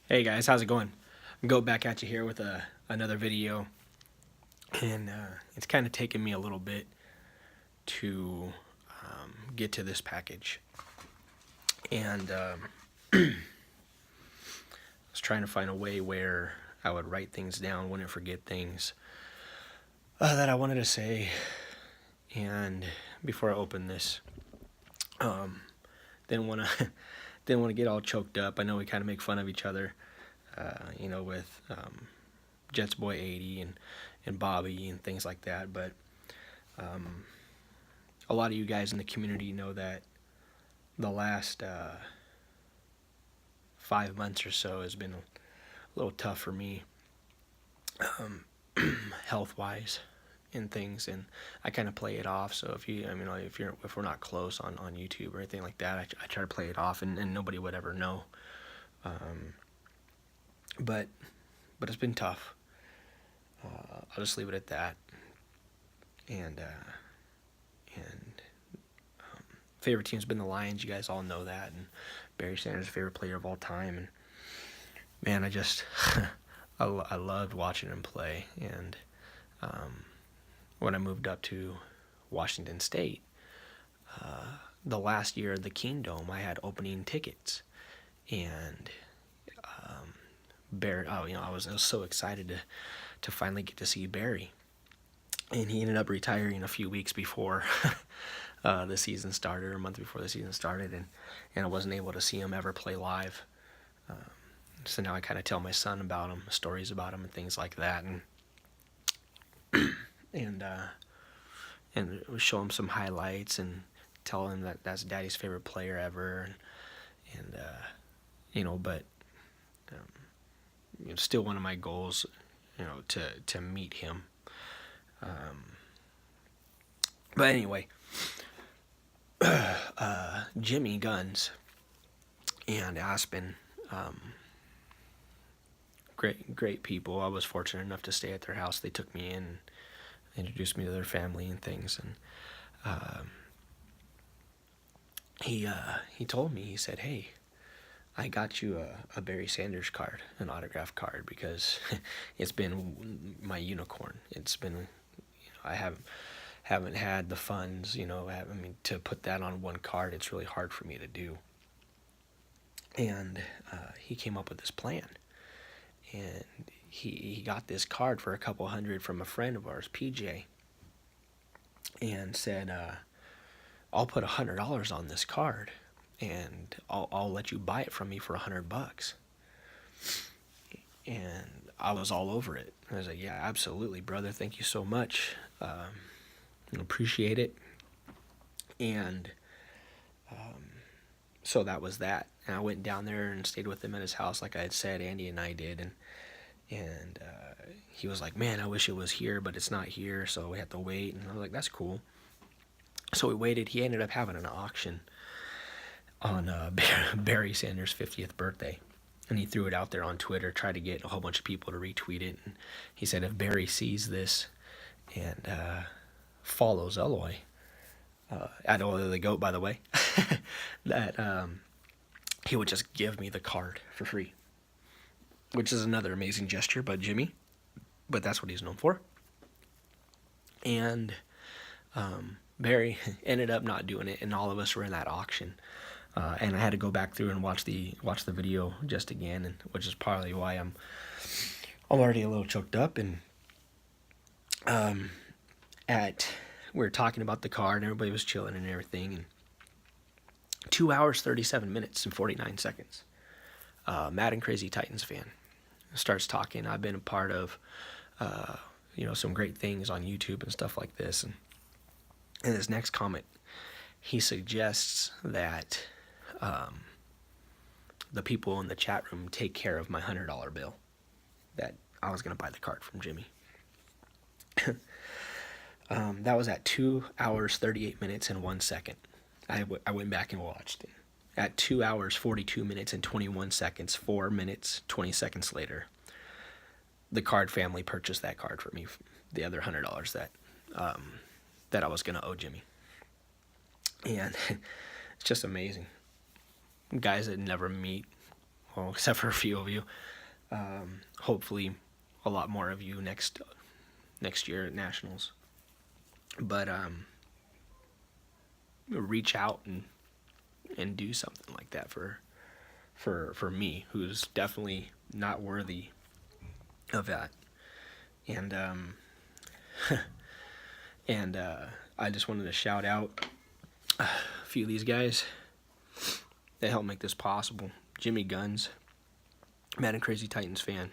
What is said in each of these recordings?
Hey guys, how's it going? Go back at you here with another video, and it's kind of taken me a little bit to get to this package, and I was trying to find a way where I would write things down, wouldn't forget things that I wanted to say, and before I open this, didn't want to didn't want to get all choked up. I know we kind of make fun of each other, with Jets Boy 80 and Bobby and things like that. But a lot of you guys in the community know that the last 5 months or so has been a little tough for me, health wise and things, and I kind of play it off. So if we're not close on YouTube or anything like that, I try to play it off, and nobody would ever know. But it's been tough. I'll just leave it at that. And favorite team's been the Lions. You guys all know that. And Barry Sanders' favorite player of all time. And man, I loved watching him play. And when I moved up to Washington State, the last year of the Kingdome, I had opening tickets, and Barry. I was so excited to finally get to see Barry, and he ended up retiring a few weeks before the season started, or a month before the season started, and I wasn't able to see him ever play live. So now I kind of tell my son about him, stories about him, and things like that, and show him some highlights and tell him that that's Daddy's favorite player ever, but still one of my goals, to meet him. But anyway, Jimmy Gunz and Aspen, great people. I was fortunate enough to stay at their house. They took me in and introduced me to their family and things, and he told me, he said, "Hey, I got you a Barry Sanders card, an autograph card, because it's been my unicorn. It's been, I haven't had the funds, to put that on one card. It's really hard for me to do." And he came up with this plan, and he got this card for a couple hundred from a friend of ours, PJ, and said, "I'll put $100 on this card, and I'll let you buy it from me for $100." And I was all over it. I was like, "Yeah, absolutely, brother. Thank you so much. Appreciate it." And so that was that. And I went down there and stayed with him at his house, like I had said. Andy and I did, and he was like, "Man, I wish it was here, but it's not here, so we have to wait." And I was like, "That's cool." So we waited. He ended up having an auction on Barry Sanders' 50th birthday, and he threw it out there on Twitter, tried to get a whole bunch of people to retweet it. And he said if Barry sees this and follows Eloy, at Oil the Goat, by the way, that he would just give me the card for free, which is another amazing gesture by Jimmy, but that's what he's known for. And Barry ended up not doing it, and all of us were in that auction. And I had to go back through and watch the video just again, and which is probably why I'm already a little choked up. And we were talking about the card, and everybody was chilling and everything. And 2 hours, 37 minutes, and 49 seconds. Madncrazy Titans fan starts talking. I've been a part of, some great things on YouTube and stuff like this. And in his next comment, he suggests that the people in the chat room take care of my $100 bill, that I was going to buy the card from Jimmy. That was at 2 hours, 38 minutes, and 1 second. I went back and watched it. At 2 hours, 42 minutes, and 21 seconds, 4 minutes, 20 seconds later, the card family purchased that card for me, the other $100 that I was going to owe Jimmy. And it's just amazing. Guys that never meet well, except for a few of you. Hopefully, a lot more of you next year at Nationals. But reach out and do something like that for me, who's definitely not worthy of that. And and I just wanted to shout out a few of these guys that helped make this possible. Jimmy Gunz, Madncrazy Titans fan.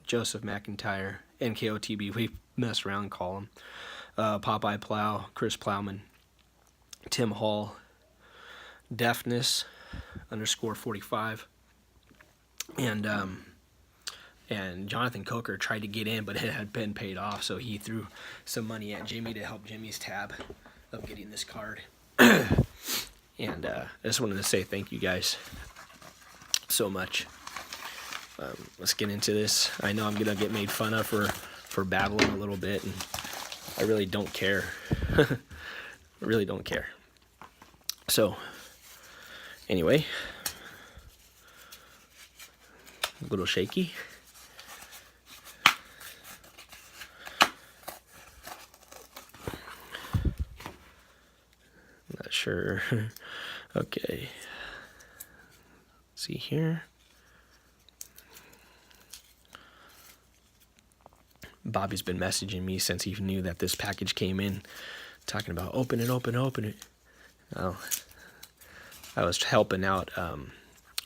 Joseph McIntyre, NKOTB, we mess around and call him. Popeye Plow, Chris Plowman, Tim Hall, Deafness _45, and Jonathan Coker tried to get in, but it had been paid off, so he threw some money at Jimmy to help Jimmy's tab of getting this card. And I just wanted to say thank you guys so much. Let's get into this. I know I'm gonna get made fun of for babbling a little bit, and I really don't care. I really don't care. So, anyway, a little shaky. Not sure. Okay. Let's see here. Bobby's been messaging me since he knew that this package came in, talking about open it. Well, I was helping out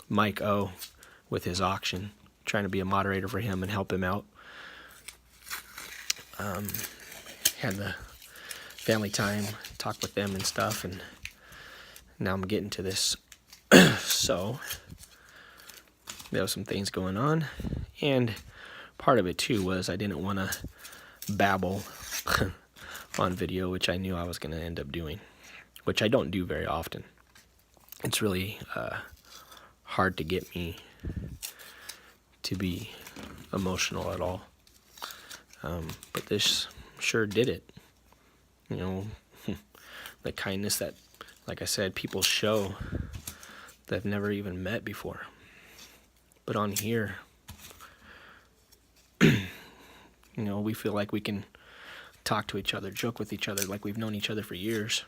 Mike O with his auction, trying to be a moderator for him and help him out. Had the family time, talk with them and stuff, and now I'm getting to this. So there was some things going on, and part of it too was I didn't want to babble on video, which I knew I was going to end up doing, which I don't do very often. It's really hard to get me to be emotional at all. But this sure did it. You know, the kindness that, like I said, people show that I've never even met before. But on here, you know, we feel like we can talk to each other, joke with each other, like we've known each other for years.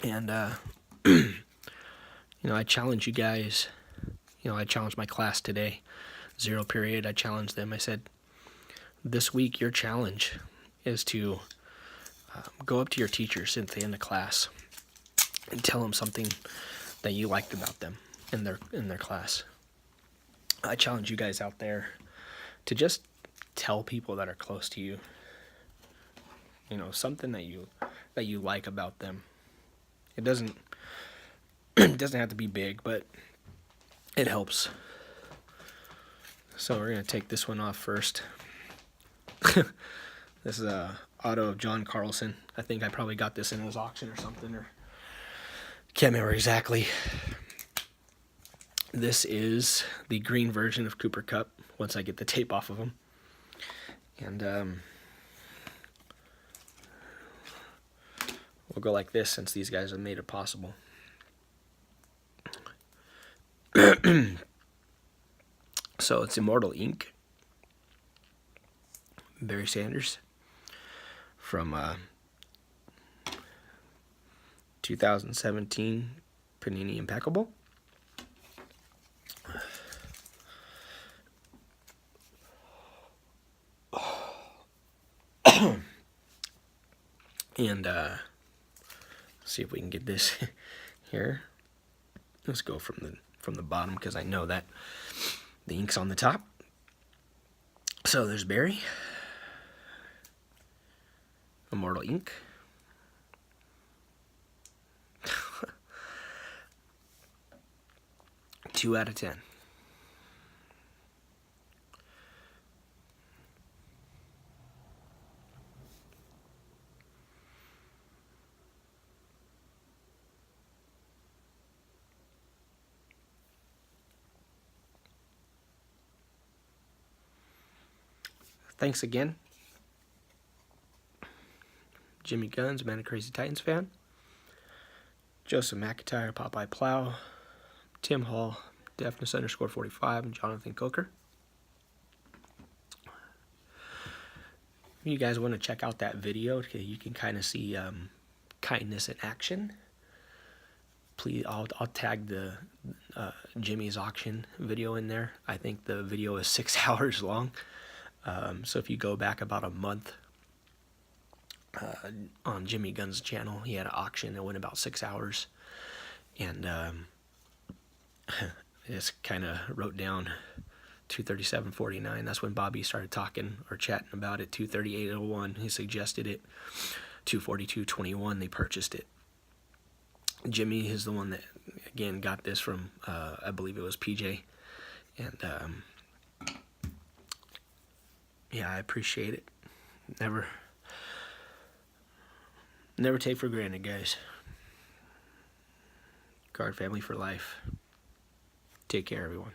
And, you know, I challenge you guys. You know, I challenged my class today, 0 period. I challenged them. I said, this week your challenge is to go up to your teachers at the end of class and tell them something that you liked about them in their class. I challenge you guys out there to just tell people that are close to you, you know, something that you like about them. It doesn't have to be big, but it helps. So we're gonna take this one off first. This is a auto of John Carlson. I think I probably got this in his auction or something, or can't remember exactly. This is the green version of Cooper Cup once I get the tape off of him. And we'll go like this since these guys have made it possible. So it's Immortal Ink. Barry Sanders from 2017 Panini Impeccable. And see if we can get this here. Let's go from the bottom because I know that the ink's on the top. So there's Barry, Immortal Ink. Two out of 10. Thanks again. Jimmy Gunz, Madncrazy Titans fan. Joseph McIntyre, Popeye Plow. Tim Hall, Deafness_45, and Jonathan Coker. If you guys want to check out that video, you can kind of see kindness in action. Please, I'll tag the Jimmy's auction video in there. I think the video is 6 hours long. So if you go back about a month on Jimmy Gunz's channel, he had an auction that went about 6 hours, and I just kind of wrote down 237.49. That's when Bobby started talking or chatting about it. 238.01. He suggested it. 242.21. They purchased it. Jimmy is the one that again got this from I believe it was PJ, and yeah, I appreciate it. Never take for granted, guys. Card family for life. Take care, everyone.